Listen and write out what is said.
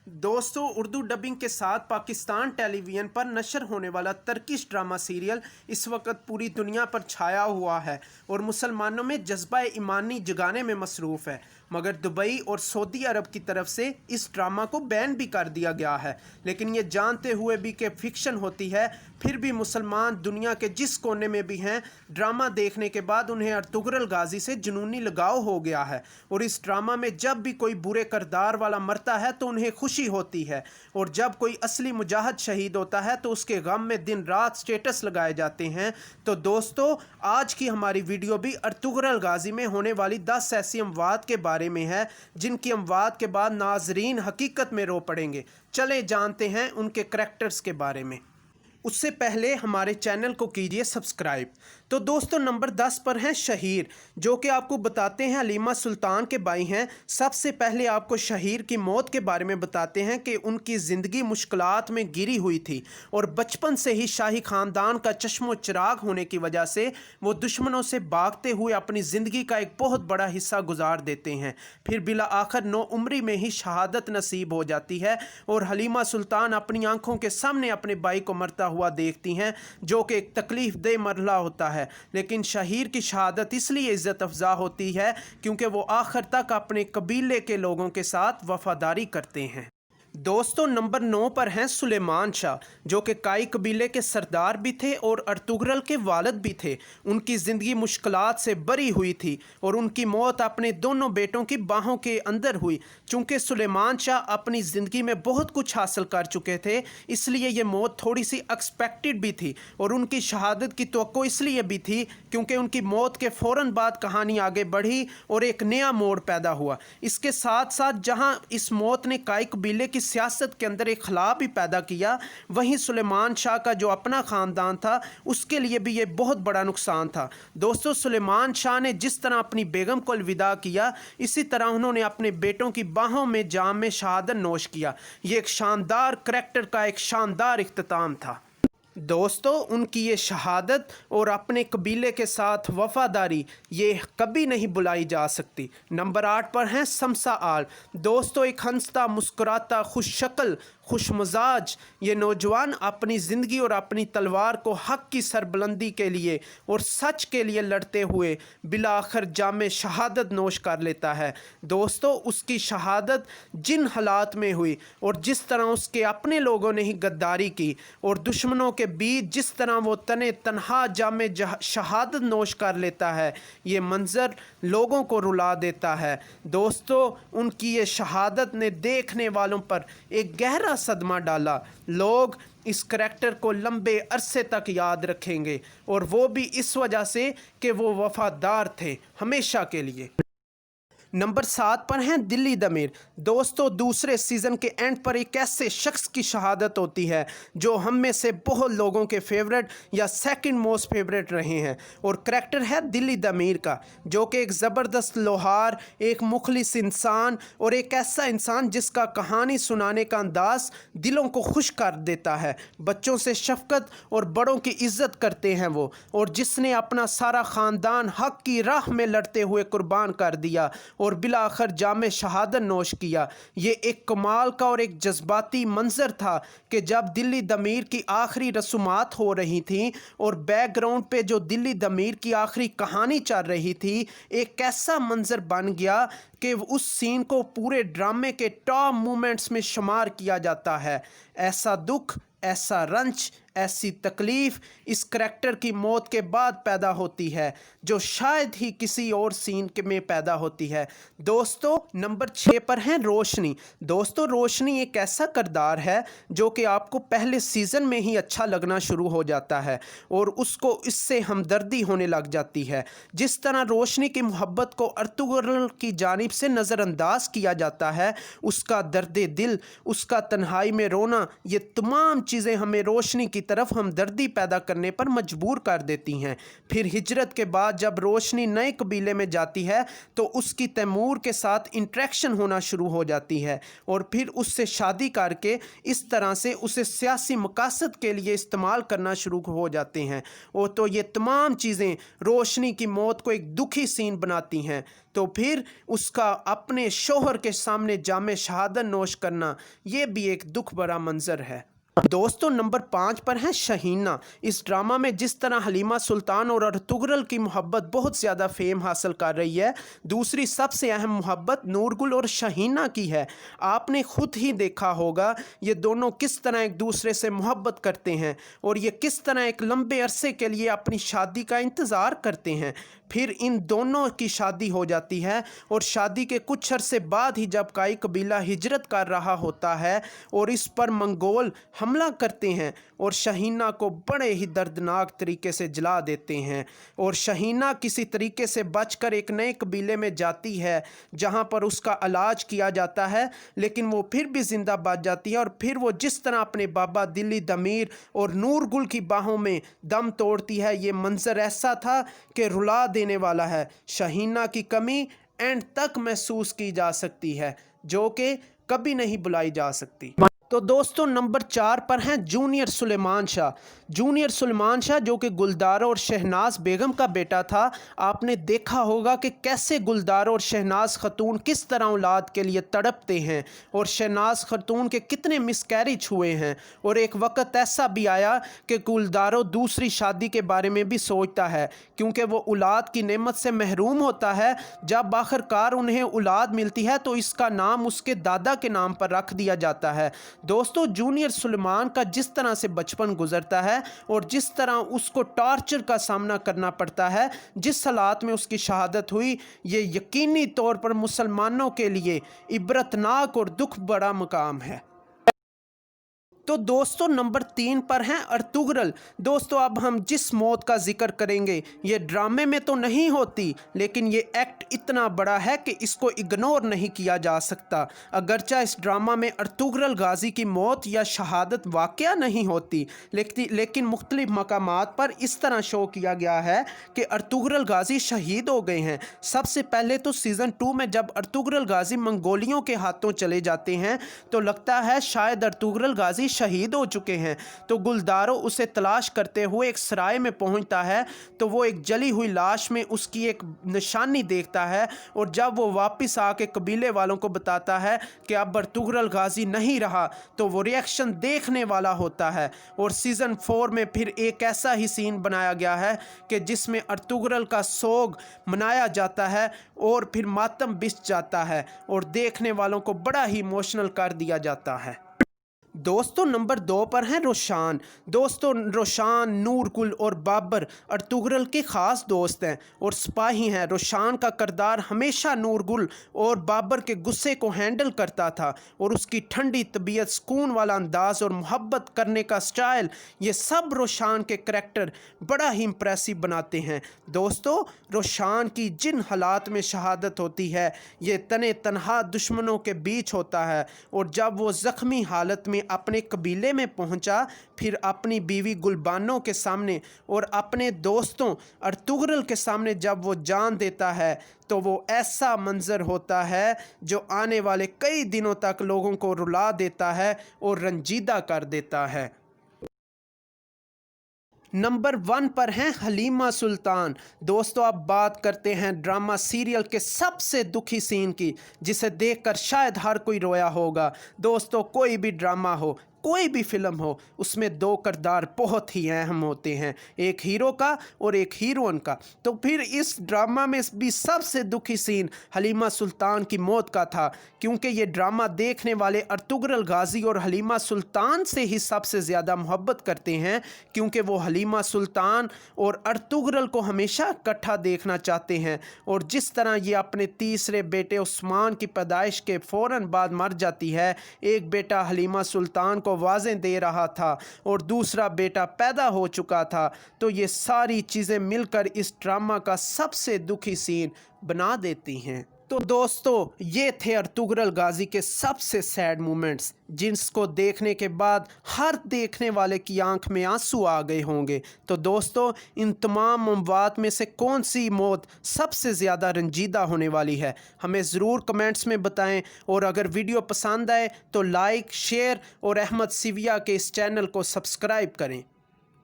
दोस्तों, उर्दू डबिंग के साथ पाकिस्तान टेलीविज़न पर नशर होने वाला तर्किश ड्रामा सीरियल इस वक्त पूरी दुनिया पर छाया हुआ है और मुसलमानों में जज्बा ईमानी जगाने में मसरूफ़ है। मगर दुबई और सऊदी अरब की तरफ से इस ड्रामा को बैन भी कर दिया गया है। लेकिन ये जानते हुए भी कि फिक्शन होती है, फिर भी मुसलमान दुनिया के जिस कोने में भी हैं, ड्रामा देखने के बाद उन्हें अर्तुगरुल गाजी से जुनूनी लगाव हो गया है। और इस ड्रामा में जब भी कोई बुरे किरदार वाला मरता है तो उन्हें खुशी होती है, और जब कोई असली मुजाहिद शहीद होता है तो उसके गम में दिन रात स्टेटस लगाए जाते हैं। तो दोस्तों, आज की हमारी वीडियो भी अर्तुगरुल गाजी में होने वाली 10 ऐसी अमवात के बारे में है जिनकी अमवात के बाद नाजरीन हकीकत में रो पड़ेंगे। चलें जानते हैं उनके करैक्टर्स के बारे में। उससे पहले हमारे चैनल को कीजिए सब्सक्राइब। तो दोस्तों, नंबर 10 पर हैं शहीर, जो कि आपको बताते हैं हलीमा सुल्तान के भाई हैं। सबसे पहले आपको शहीर की मौत के बारे में बताते हैं कि उनकी ज़िंदगी मुश्किलात में घिरी हुई थी और बचपन से ही शाही ख़ानदान का चश्मो चिराग होने की वजह से वो दुश्मनों से भागते हुए अपनी ज़िंदगी का एक बहुत बड़ा हिस्सा गुजार देते हैं। फिर बिला आखिर 9 उम्री में ही शहादत नसीब हो जाती है और हलीमा सुल्तान अपनी आंखों के सामने अपने भाई को मरता हुआ देखती हैं, जो कि एक तकलीफ दे मरला होता है। लेकिन शहीर की शहादत इसलिए इज्जत अफजा होती है क्योंकि वो आखिर तक अपने कबीले के लोगों के साथ वफादारी करते हैं। दोस्तों, नंबर 9 पर हैं सुलेमान शाह, जो कि काई कबीले के सरदार भी थे और अर्तुगरुल के वालिद भी थे। उनकी ज़िंदगी मुश्किलात से भरी हुई थी और उनकी मौत अपने दोनों बेटों की बाहों के अंदर हुई। चूँकि सुलेमान शाह अपनी ज़िंदगी में बहुत कुछ हासिल कर चुके थे, इसलिए ये मौत थोड़ी सी एक्सपेक्टेड भी थी और उनकी शहादत की तवक्को इसलिए भी थी क्योंकि उनकी मौत के फ़ौरन बाद कहानी आगे बढ़ी और एक नया मोड़ पैदा हुआ। इसके साथ साथ जहाँ इस मौत ने काई कबीले की सियासत के अंदर एक खला भी पैदा किया, वहीं सुलेमान शाह का जो अपना ख़ानदान था उसके लिए भी ये बहुत बड़ा नुकसान था। दोस्तों, सुलेमान शाह ने जिस तरह अपनी बेगम को अलविदा किया, इसी तरह उन्होंने अपने बेटों की बाहों में जाम में शहादत नोश किया। ये एक शानदार करैक्टर का एक शानदार इख्तिताम था। दोस्तों, उनकी ये शहादत और अपने कबीले के साथ वफ़ादारी ये कभी नहीं बुलाई जा सकती। नंबर 8 पर हैं शमसा आल। दोस्तों, एक हंसता मुस्कुराता खुश शक्ल खुश मजाज ये नौजवान अपनी ज़िंदगी और अपनी तलवार को हक़ की सरबुलंदी के लिए और सच के लिए लड़ते हुए बिला आखिर जामे शहादत नोश कर लेता है। दोस्तों, उसकी शहादत जिन हालात में हुई और जिस तरह उसके अपने लोगों ने ही गद्दारी की और दुश्मनों के बीच जिस तरह वो तने तनहा जामे शहादत नोश कर लेता है, ये मंज़र लोगों को रुला देता है। दोस्तों, उनकी ये शहादत ने देखने वालों पर एक गहरा सदमा डाला। लोग इस करैक्टर को लंबे अरसे तक याद रखेंगे और वो भी इस वजह से कि वो वफादार थे हमेशा के लिए। नंबर 7 पर हैं दिल्ली दमीर। दोस्तों, दूसरे सीज़न के एंड पर एक ऐसे शख्स की शहादत होती है जो हम में से बहुत लोगों के फेवरेट या सेकंड मोस्ट फेवरेट रहे हैं, और करैक्टर है दिल्ली दमीर का, जो कि एक ज़बरदस्त लोहार, एक मुखलिस इंसान और एक ऐसा इंसान जिसका कहानी सुनाने का अंदाज़ दिलों को खुश कर देता है। बच्चों से शफ़क़त और बड़ों की इज़्ज़त करते हैं वो, और जिसने अपना सारा ख़ानदान हक़ की राह में लड़ते हुए कुर्बान कर दिया और बिला आखिर जामे शहादत नोश किया। ये एक कमाल का और एक जज्बाती मंजर था कि जब दिल्ली दमीर की आखिरी रसूमात हो रही थी और बैकग्राउंड पे जो दिल्ली दमीर की आखिरी कहानी चल रही थी, एक ऐसा मंजर बन गया कि उस सीन को पूरे ड्रामे के टॉप मोमेंट्स में शुमार किया जाता है। ऐसा दुख, ऐसा रंज, ऐसी तकलीफ़ इस करैक्टर की मौत के बाद पैदा होती है जो शायद ही किसी और सीन के में पैदा होती है। दोस्तों, नंबर 6 पर हैं रोशनी। दोस्तों, रोशनी एक ऐसा किरदार है जो कि आपको पहले सीज़न में ही अच्छा लगना शुरू हो जाता है और उसको इससे हमदर्दी होने लग जाती है। जिस तरह रोशनी की मोहब्बत को अर्तुगरुल की जानिब से नज़रअंदाज किया जाता है, उसका दर्द दिल, उसका तन्हाई में रोना, ये तमाम चीज़ें हमें रोशनी की तरफ हमदर्दी पैदा करने पर मजबूर कर देती हैं। फिर हिजरत के बाद जब रोशनी नए कबीले में जाती है तो उसकी तैमूर के साथ इंटरेक्शन होना शुरू हो जाती है और फिर उससे शादी करके इस तरह से उसे सियासी मकासद के लिए इस्तेमाल करना शुरू हो जाते हैं। और तो ये तमाम चीज़ें रोशनी की मौत को एक दुखी सीन बनाती हैं। तो फिर उसका अपने शोहर के सामने जामे शहादत नोश करना, ये भी एक दुख भरा मंजर है। दोस्तों, नंबर 5 पर है शहीना। इस ड्रामा में जिस तरह हलीमा सुल्तान और अर्तुगरुल की मोहब्बत बहुत ज़्यादा फेम हासिल कर रही है, दूसरी सबसे अहम मोहब्बत नूरगुल और शहीना की है। आपने खुद ही देखा होगा ये दोनों किस तरह एक दूसरे से मोहब्बत करते हैं और ये किस तरह एक लंबे अरसे के लिए अपनी शादी का इंतज़ार करते हैं। फिर इन दोनों की शादी हो जाती है और शादी के कुछ अरसे बाद ही जब काई कबीला हिजरत कर रहा होता है और इस पर मंगोल हमला करते हैं और शहीना को बड़े ही दर्दनाक तरीके से जला देते हैं और शहीना किसी तरीके से बचकर एक नए कबीले में जाती है जहां पर उसका इलाज किया जाता है, लेकिन वो फिर भी ज़िंदा बच जाती है और फिर वो जिस तरह अपने बाबा दिल्ली दमीर और नूरगुल की बाहों में दम तोड़ती है, ये मंजर ऐसा था कि रुला देने वाला है। शहीना की कमी एंड तक महसूस की जा सकती है जो कि कभी नहीं बुलाई जा सकती। तो दोस्तों, नंबर 4 पर हैं जूनियर सुलेमान शाह। जूनियर सुलेमान शाह जो कि गुलदार और शहनाज बेगम का बेटा था। आपने देखा होगा कि कैसे गुलदार और शहनाज खतून किस तरह औलाद के लिए तड़पते हैं और शहनाज खतून के कितने मिसकैरेज हुए हैं। और एक वक्त ऐसा भी आया कि गुलदारो दूसरी शादी के बारे में भी सोचता है क्योंकि वो औलाद की नेमत से महरूम होता है। जब आखिरकार उन्हें औलाद मिलती है तो इसका नाम उसके दादा के नाम पर रख दिया जाता है। दोस्तों, जूनियर सुलेमान का जिस तरह से बचपन गुजरता है और जिस तरह उसको टॉर्चर का सामना करना पड़ता है, जिस हालात में उसकी शहादत हुई, ये यकीनी तौर पर मुसलमानों के लिए इबरतनाक और दुख बड़ा मकाम है। तो दोस्तों, नंबर 3 पर हैं अर्तुगरुल। दोस्तों, अब हम जिस मौत का जिक्र करेंगे ये ड्रामे में तो नहीं होती, लेकिन ये एक्ट इतना बड़ा है कि इसको इग्नोर नहीं किया जा सकता। अगरचा इस ड्रामा में अर्तुगरुल गाजी की मौत या शहादत वाक़या नहीं होती, लेकिन मुख्तलिफ मकामात पर इस तरह शो किया गया है कि अर्तुगरुल गाजी शहीद हो गए हैं। सबसे पहले तो सीज़न 2 में जब अर्तुगरुल गाजी मंगोलियों के हाथों चले जाते हैं तो लगता है शायद अर्तुगरुल गाजी शहीद हो चुके हैं। तो गुलदारो उसे तलाश करते हुए एक सराय में पहुंचता है तो वो एक जली हुई लाश में उसकी एक निशानी देखता है और जब वो वापस आके कबीले वालों को बताता है कि अब अर्तुगरुल गाजी नहीं रहा तो वो रिएक्शन देखने वाला होता है। और सीज़न 4 में फिर एक ऐसा ही सीन बनाया गया है कि जिसमें अर्तुगरुल का सोग मनाया जाता है और फिर मातम बिछ जाता है और देखने वालों को बड़ा ही इमोशनल कर दिया जाता है। दोस्तों, नंबर 2 पर हैं रोशान। दोस्तों, रोशान, नूरगुल और बाबर अर्तुगरुल के ख़ास दोस्त हैं और सिपाही हैं। रोशान का किरदार हमेशा नूरगुल और बाबर के गुस्से को हैंडल करता था और उसकी ठंडी तबीयत, सुकून वाला अंदाज़ और मोहब्बत करने का स्टाइल, ये सब रोशान के करैक्टर बड़ा ही इम्प्रेसिव बनाते हैं। दोस्तों, रोशान की जिन हालात में शहादत होती है ये तने तनहा दुश्मनों के बीच होता है और जब वो ज़ख्मी हालत में अपने कबीले में पहुंचा, फिर अपनी बीवी गुलबानो के सामने और अपने दोस्तों अर्तुगरुल के सामने जब वो जान देता है तो वो ऐसा मंजर होता है जो आने वाले कई दिनों तक लोगों को रुला देता है और रंजीदा कर देता है। नंबर 1 पर हैं हलीमा सुल्तान। दोस्तों, अब बात करते हैं ड्रामा सीरियल के सबसे दुखी सीन की, जिसे देखकर शायद हर कोई रोया होगा। दोस्तों, कोई भी ड्रामा हो, कोई भी फिल्म हो, उसमें 2 किरदार बहुत ही अहम होते हैं, एक हीरो का और एक हीरोइन का। तो फिर इस ड्रामा में भी सबसे दुखी सीन हलीमा सुल्तान की मौत का था, क्योंकि ये ड्रामा देखने वाले अर्तुगरुल गाजी और हलीमा सुल्तान से ही सबसे ज़्यादा मोहब्बत करते हैं, क्योंकि वो हलीमा सुल्तान और अर्तुगरुल को हमेशा इकट्ठा देखना चाहते हैं। और जिस तरह ये अपने तीसरे बेटे उस्मान की पैदाइश के फ़ौरन बाद मर जाती है, एक बेटा हलीमा सुल्तान को आवाज़ें दे रहा था और दूसरा बेटा पैदा हो चुका था, तो ये सारी चीज़ें मिलकर इस ड्रामा का सबसे दुखी सीन बना देती हैं। तो दोस्तों ये थे अर्तुगरुल गाजी के सबसे सैड मोमेंट्स, जिसको देखने के बाद हर देखने वाले की आंख में आंसू आ गए होंगे। तो दोस्तों इन तमाम अमवात में से कौन सी मौत सबसे ज़्यादा रंजीदा होने वाली है, हमें ज़रूर कमेंट्स में बताएं। और अगर वीडियो पसंद आए तो लाइक, शेयर और अहमद सिविया के इस चैनल को सब्सक्राइब करें।